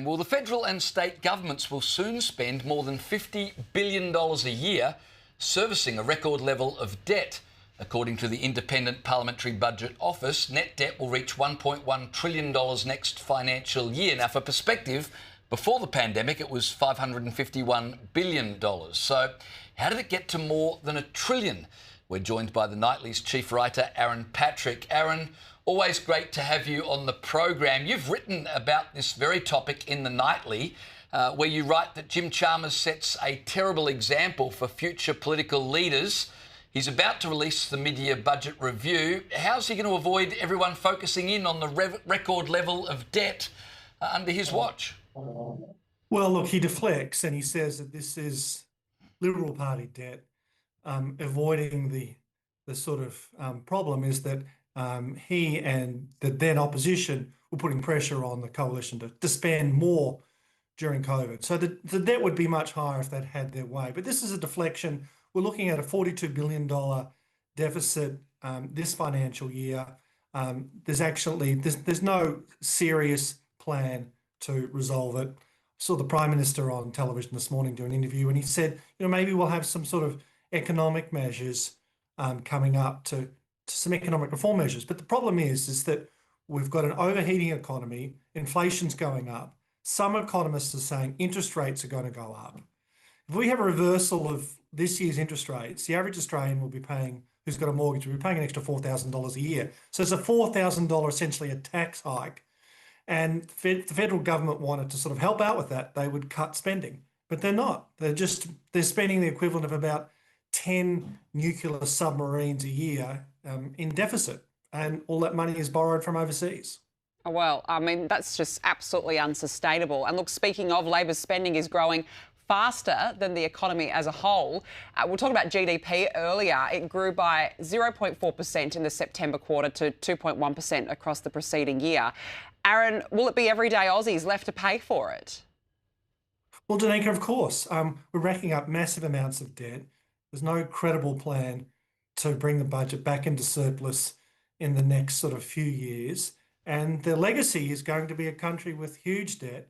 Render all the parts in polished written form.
Well, the federal and state governments will soon spend more than $50 billion a year servicing a record level of debt. According to the Independent Parliamentary Budget Office, net debt will reach $1.1 trillion next financial year. Now, for perspective, before the pandemic, it was $551 billion. So how did it get to more than $1 trillion? We're joined by the Nightly's chief writer, Aaron Patrick. Aaron, always great to have you on the program. You've written about this very topic in the Nightly, where you write that Jim Chalmers sets a terrible example for future political leaders. He's about to release the mid-year budget review. How's he going to avoid everyone focusing in on the record level of debt under his watch? Well, look, he deflects and he says that this is Liberal Party debt. Avoiding the sort of problem is that he and the then opposition were putting pressure on the coalition to spend more during COVID. So the debt would be much higher if they'd had their way. But this is a deflection. We're looking at a $42 billion deficit this financial year. There's no serious plan to resolve it. I saw the Prime Minister on television this morning do an interview, and he said, maybe we'll have some sort of economic measures coming up to some economic reform measures. But the problem is that we've got an overheating economy, inflation's going up. Some economists are saying interest rates are going to go up. If we have a reversal of this year's interest rates, the average Australian will be paying, who's got a mortgage, will be paying an extra $4,000 a year. So it's a $4,000 essentially a tax hike. And the federal government wanted to sort of help out with that. They would cut spending, but they're not. They're spending the equivalent of about 10 nuclear submarines a year in deficit. And all that money is borrowed from overseas. Well, I mean, that's just absolutely unsustainable. And look, speaking of, Labor's spending is growing faster than the economy as a whole. We'll talk about GDP earlier. It grew by 0.4% in the September quarter to 2.1% across the preceding year. Aaron, will it be everyday Aussies left to pay for it? Well, Danica, of course. We're racking up massive amounts of debt. There's no credible plan to bring the budget back into surplus in the next sort of few years. And the legacy is going to be a country with huge debt,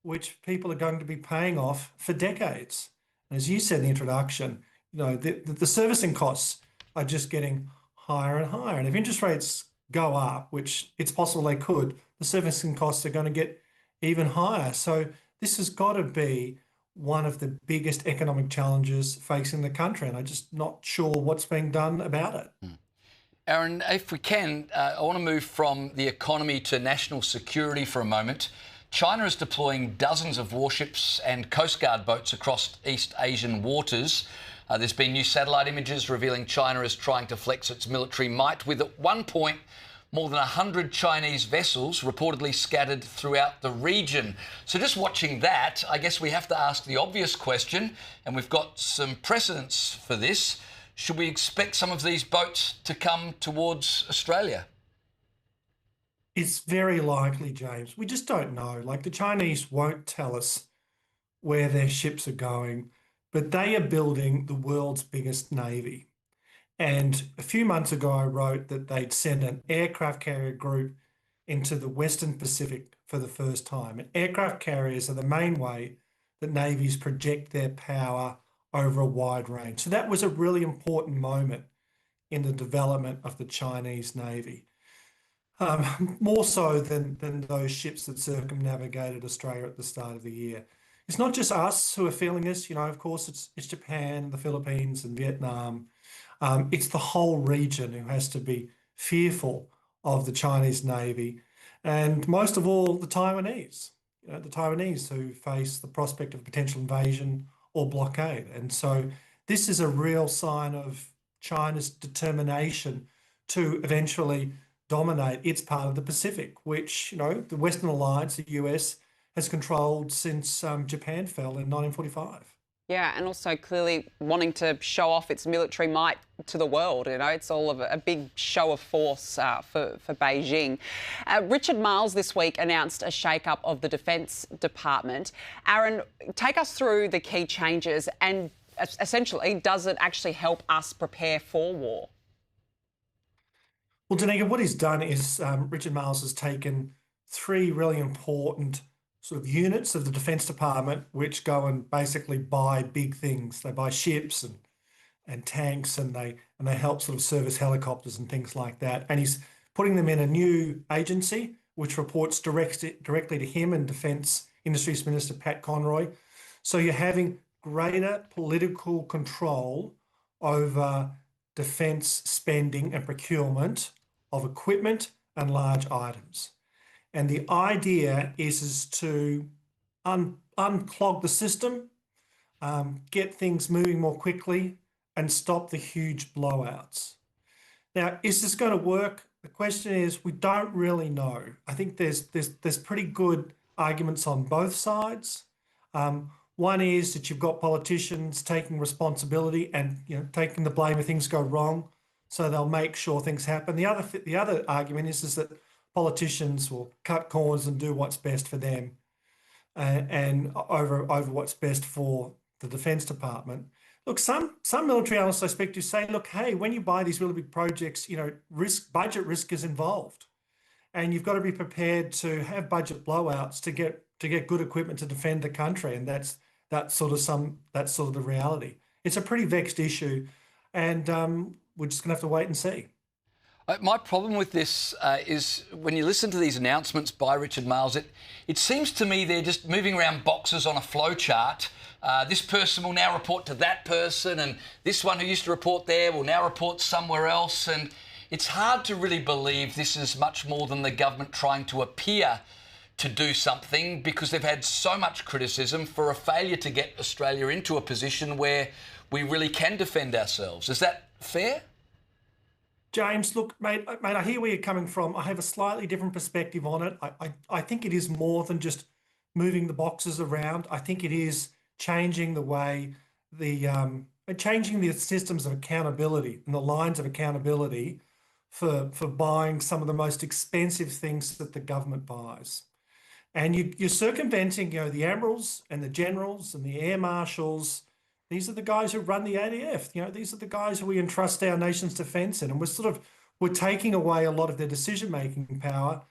which people are going to be paying off for decades. And as you said in the introduction, the servicing costs are just getting higher and higher. And if interest rates go up, which it's possible they could, the servicing costs are going to get even higher. So this has got to be one of the biggest economic challenges facing the country. And I'm just not sure what's being done about it. Aaron, if we can, I want to move from the economy to national security for a moment. China is deploying dozens of warships and Coast Guard boats across East Asian waters. There's been new satellite images revealing China is trying to flex its military might, with at one point more than 100 Chinese vessels reportedly scattered throughout the region. So just watching that, I guess we have to ask the obvious question, and we've got some precedents for this. Should we expect some of these boats to come towards Australia? It's very likely, James. We just don't know. Like, the Chinese won't tell us where their ships are going, but they are building the world's biggest navy. And a few months ago, I wrote that they'd send an aircraft carrier group into the Western Pacific for the first time. And aircraft carriers are the main way that navies project their power over a wide range. So that was a really important moment in the development of the Chinese Navy. More so than those ships that circumnavigated Australia at the start of the year. It's not just us who are feeling this. Of course, it's Japan, the Philippines and Vietnam. It's the whole region who has to be fearful of the Chinese Navy, and most of all, the Taiwanese. The Taiwanese who face the prospect of potential invasion or blockade. And so this is a real sign of China's determination to eventually dominate its part of the Pacific, which, the Western Alliance, the US, has controlled since Japan fell in 1945. Yeah, and also clearly wanting to show off its military might to the world. It's all of a big show of force for Beijing. Richard Marles this week announced a shake-up of the Defence Department. Aaron, take us through the key changes and essentially, does it actually help us prepare for war? Well, Danica, what he's done is Richard Marles has taken three really important sort of units of the Defence Department which go and basically buy big things. They buy ships and tanks, and they help sort of service helicopters and things like that. And he's putting them in a new agency which reports directly to him and Defence Industries Minister Pat Conroy. So you're having greater political control over defence spending and procurement of equipment and large items. And the idea is to unclog the system, get things moving more quickly, and stop the huge blowouts. Now, is this going to work? The question is, we don't really know. I think there's pretty good arguments on both sides. One is that you've got politicians taking responsibility and taking the blame if things go wrong, so they'll make sure things happen. The other argument is that politicians will cut corners and do what's best for them, and over what's best for the Defence Department. Look, some military analysts I speak to say, look, hey, when you buy these really big projects, budget risk is involved, and you've got to be prepared to have budget blowouts to get good equipment to defend the country, and that's sort of the reality. It's a pretty vexed issue, and we're just going to have to wait and see. My problem with this is when you listen to these announcements by Richard Marles, it seems to me they're just moving around boxes on a flow chart. This person will now report to that person, and this one who used to report there will now report somewhere else. And it's hard to really believe this is much more than the government trying to appear to do something, because they've had so much criticism for a failure to get Australia into a position where we really can defend ourselves. Is that fair? James, look, mate, I hear where you're coming from. I have a slightly different perspective on it. I think it is more than just moving the boxes around. I think it is changing the way changing the systems of accountability and the lines of accountability for buying some of the most expensive things that the government buys. And you're circumventing, the admirals and the generals and the air marshals. These are the guys who run the ADF. These are the guys who we entrust our nation's defence in, and we're taking away a lot of their decision-making power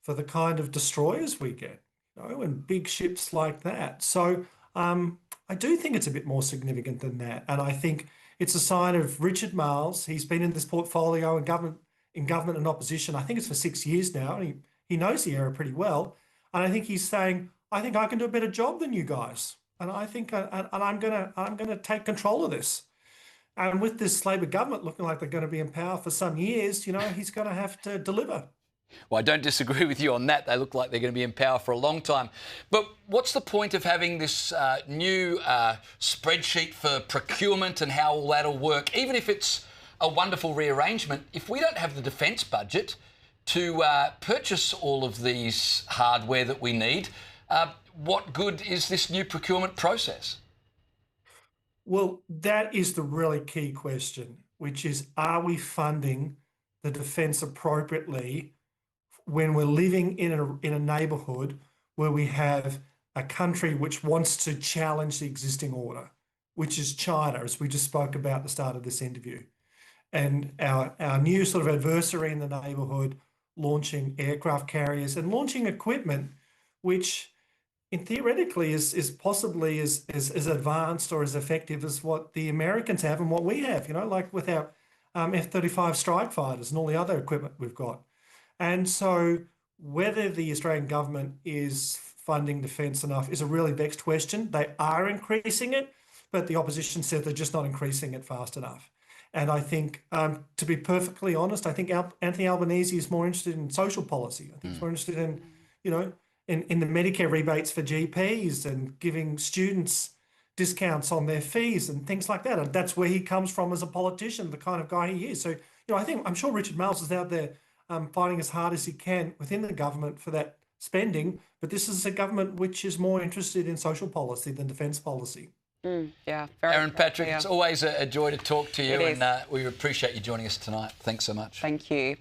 for the kind of destroyers we get, and big ships like that. So I do think it's a bit more significant than that, and I think it's a sign of Richard Marles. He's been in this portfolio in government and opposition. I think it's for 6 years now, and he knows the area pretty well. And I think he's saying, I think I can do a better job than you guys. And I think, and I'm gonna take control of this. And with this Labor government looking like they're going to be in power for some years, he's going to have to deliver. Well, I don't disagree with you on that. They look like they're going to be in power for a long time. But what's the point of having this new spreadsheet for procurement and how all that'll work, even if it's a wonderful rearrangement, if we don't have the defence budget to purchase all of these hardware that we need? What good is this new procurement process? Well, that is the really key question, which is, are we funding the defence appropriately when we're living in a neighbourhood where we have a country which wants to challenge the existing order, which is China, as we just spoke about at the start of this interview, and our new sort of adversary in the neighbourhood launching aircraft carriers and launching equipment which theoretically is possibly as advanced or as effective as what the Americans have and what we have, like with our F-35 strike fighters and all the other equipment we've got. And so whether the Australian government is funding defence enough is a really vexed question. They are increasing it, but the opposition said they're just not increasing it fast enough. And I think, to be perfectly honest, I think Anthony Albanese is more interested in social policy. I think he's more interested in, in the Medicare rebates for GPs and giving students discounts on their fees and things like that. And that's where he comes from as a politician, the kind of guy he is. So, I'm sure Richard Marles is out there fighting as hard as he can within the government for that spending. But this is a government which is more interested in social policy than defence policy. Yeah, Aaron Patrick, yeah. It's always a joy to talk to you, It is. and we appreciate you joining us tonight. Thanks so much. Thank you.